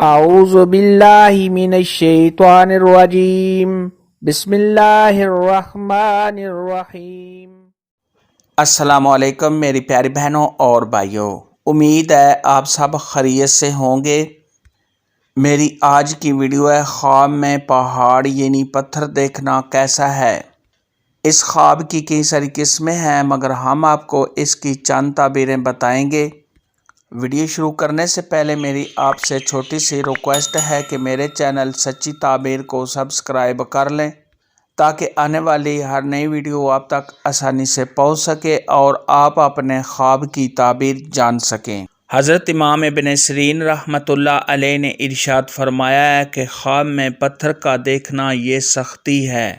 اعوذ باللہ من الشیطان الرجیم بسم اللہ الرحمن الرحیم۔ السلام علیکم میری پیاری بہنوں اور بھائیوں، امید ہے آپ سب خیریت سے ہوں گے۔ میری آج کی ویڈیو ہے خواب میں پہاڑ یعنی پتھر دیکھنا کیسا ہے۔ اس خواب کی کئی ساری قسمیں ہیں مگر ہم آپ کو اس کی چند تعبیریں بتائیں گے۔ ویڈیو شروع کرنے سے پہلے میری آپ سے چھوٹی سی ریکویسٹ ہے کہ میرے چینل سچی تعبیر کو سبسکرائب کر لیں تاکہ آنے والی ہر نئی ویڈیو آپ تک آسانی سے پہنچ سکے اور آپ اپنے خواب کی تعبیر جان سکیں۔ حضرت امام ابن سیرین رحمۃ اللہ علیہ نے ارشاد فرمایا ہے کہ خواب میں پتھر کا دیکھنا یہ سختی ہے۔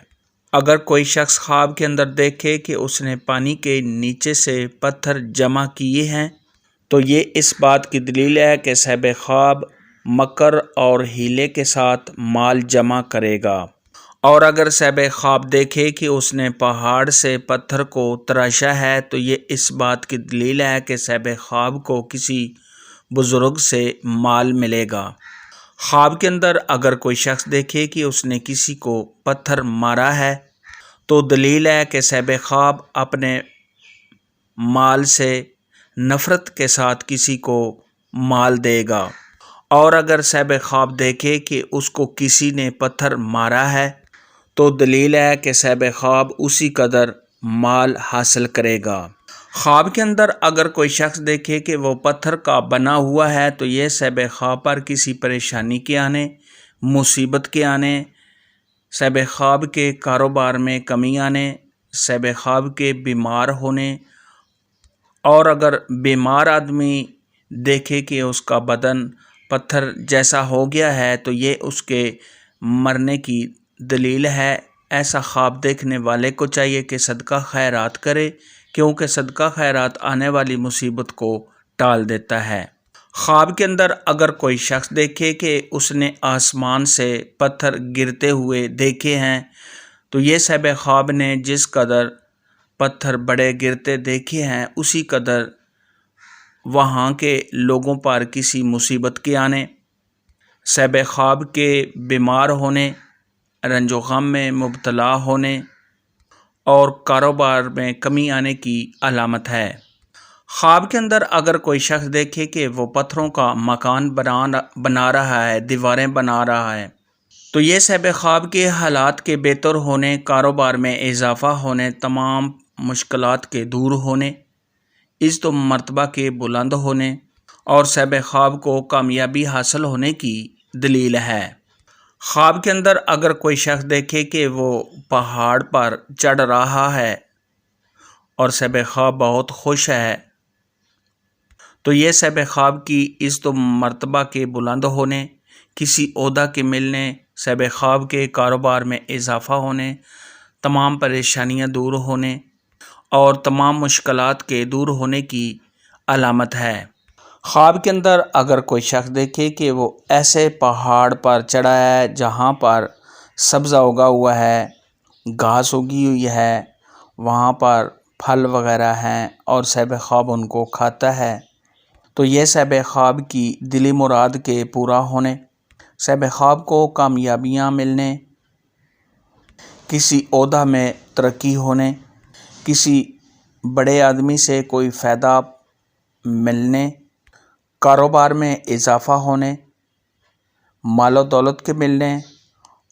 اگر کوئی شخص خواب کے اندر دیکھے کہ اس نے پانی کے نیچے سے پتھر جمع کیے ہیں تو یہ اس بات کی دلیل ہے کہ صاحب خواب مکر اور ہیلے کے ساتھ مال جمع کرے گا۔ اور اگر صاحب خواب دیکھے کہ اس نے پہاڑ سے پتھر کو تراشا ہے تو یہ اس بات کی دلیل ہے کہ صاحب خواب کو کسی بزرگ سے مال ملے گا۔ خواب کے اندر اگر کوئی شخص دیکھے کہ اس نے کسی کو پتھر مارا ہے تو دلیل ہے کہ صاحب خواب اپنے مال سے نفرت کے ساتھ کسی کو مال دے گا۔ اور اگر صاحب خواب دیکھے کہ اس کو کسی نے پتھر مارا ہے تو دلیل ہے کہ صاحب خواب اسی قدر مال حاصل کرے گا۔ خواب کے اندر اگر کوئی شخص دیکھے کہ وہ پتھر کا بنا ہوا ہے تو یہ صاحب خواب پر کسی پریشانی کے آنے، مصیبت کے آنے، صاحب خواب کے کاروبار میں کمی آنے، صاحب خواب کے بیمار ہونے، اور اگر بیمار آدمی دیکھے کہ اس کا بدن پتھر جیسا ہو گیا ہے تو یہ اس کے مرنے کی دلیل ہے۔ ایسا خواب دیکھنے والے کو چاہیے کہ صدقہ خیرات کرے کیونکہ صدقہ خیرات آنے والی مصیبت کو ٹال دیتا ہے۔ خواب کے اندر اگر کوئی شخص دیکھے کہ اس نے آسمان سے پتھر گرتے ہوئے دیکھے ہیں تو یہ صاحب خواب نے جس قدر پتھر بڑے گرتے دیکھے ہیں اسی قدر وہاں کے لوگوں پر کسی مصیبت کے آنے، صاحب خواب کے بیمار ہونے، رنج و غم میں مبتلا ہونے اور کاروبار میں کمی آنے کی علامت ہے۔ خواب کے اندر اگر کوئی شخص دیکھے کہ وہ پتھروں کا مکان بنا رہا ہے، دیواریں بنا رہا ہے تو یہ صاحب خواب کے حالات کے بہتر ہونے، کاروبار میں اضافہ ہونے، تمام مشکلات کے دور ہونے، عزت و مرتبہ کے بلند ہونے اور صاحب خواب کو کامیابی حاصل ہونے کی دلیل ہے۔ خواب کے اندر اگر کوئی شخص دیکھے کہ وہ پہاڑ پر چڑھ رہا ہے اور صاحب خواب بہت خوش ہے تو یہ صاحب خواب کی عزت و مرتبہ کے بلند ہونے، کسی عہدہ کے ملنے، صاحب خواب کے کاروبار میں اضافہ ہونے، تمام پریشانیاں دور ہونے اور تمام مشکلات کے دور ہونے کی علامت ہے۔ خواب کے اندر اگر کوئی شخص دیکھے کہ وہ ایسے پہاڑ پر چڑھا ہے جہاں پر سبزہ اگا ہوا ہے، گھاس اگی ہوئی ہے، وہاں پر پھل وغیرہ ہیں اور صاحب خواب ان کو کھاتا ہے تو یہ صاحب خواب کی دلی مراد کے پورا ہونے، صاحب خواب کو کامیابیاں ملنے، کسی عہدہ میں ترقی ہونے، کسی بڑے آدمی سے کوئی فائدہ ملنے، کاروبار میں اضافہ ہونے، مال و دولت کے ملنے،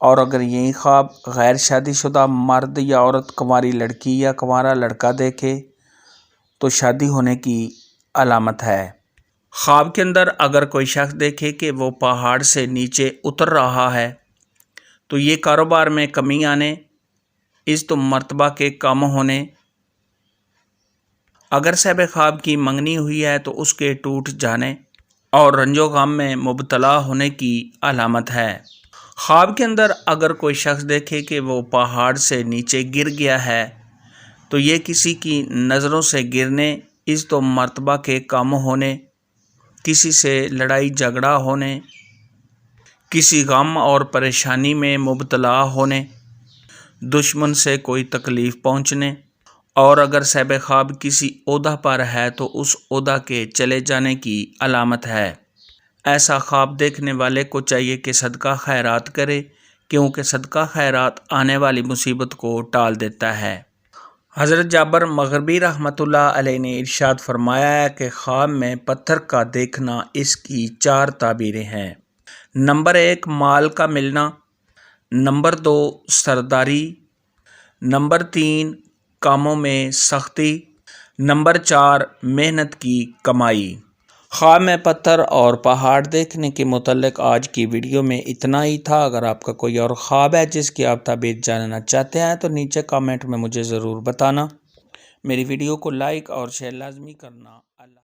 اور اگر یہی خواب غیر شادی شدہ مرد یا عورت، کنواری لڑکی یا کنوارا لڑکا دیکھے تو شادی ہونے کی علامت ہے۔ خواب کے اندر اگر کوئی شخص دیکھے کہ وہ پہاڑ سے نیچے اتر رہا ہے تو یہ کاروبار میں کمی آنے، عزت و مرتبہ کے کم ہونے، اگر صاحب خواب کی منگنی ہوئی ہے تو اس کے ٹوٹ جانے اور رنج و غم میں مبتلا ہونے کی علامت ہے۔ خواب کے اندر اگر کوئی شخص دیکھے کہ وہ پہاڑ سے نیچے گر گیا ہے تو یہ کسی کی نظروں سے گرنے، عزت و مرتبہ کے کم ہونے، کسی سے لڑائی جھگڑا ہونے، کسی غم اور پریشانی میں مبتلا ہونے، دشمن سے کوئی تکلیف پہنچنے، اور اگر صاحب خواب کسی عہدہ پر ہے تو اس عہدہ کے چلے جانے کی علامت ہے۔ ایسا خواب دیکھنے والے کو چاہیے کہ صدقہ خیرات کرے، کیونکہ صدقہ خیرات آنے والی مصیبت کو ٹال دیتا ہے۔ حضرت جابر مغربی رحمۃ اللہ علیہ نے ارشاد فرمایا ہے کہ خواب میں پتھر کا دیکھنا اس کی 4 تعبیریں ہیں۔ نمبر 1 مال کا ملنا، نمبر 2 سرداری، نمبر 3 کاموں میں سختی، نمبر 4 محنت کی کمائی۔ خواب میں پتھر اور پہاڑ دیکھنے کے متعلق آج کی ویڈیو میں اتنا ہی تھا۔ اگر آپ کا کوئی اور خواب ہے جس کی آپ تعبیر جاننا چاہتے ہیں تو نیچے کامنٹ میں مجھے ضرور بتانا۔ میری ویڈیو کو لائک اور شیئر لازمی کرنا۔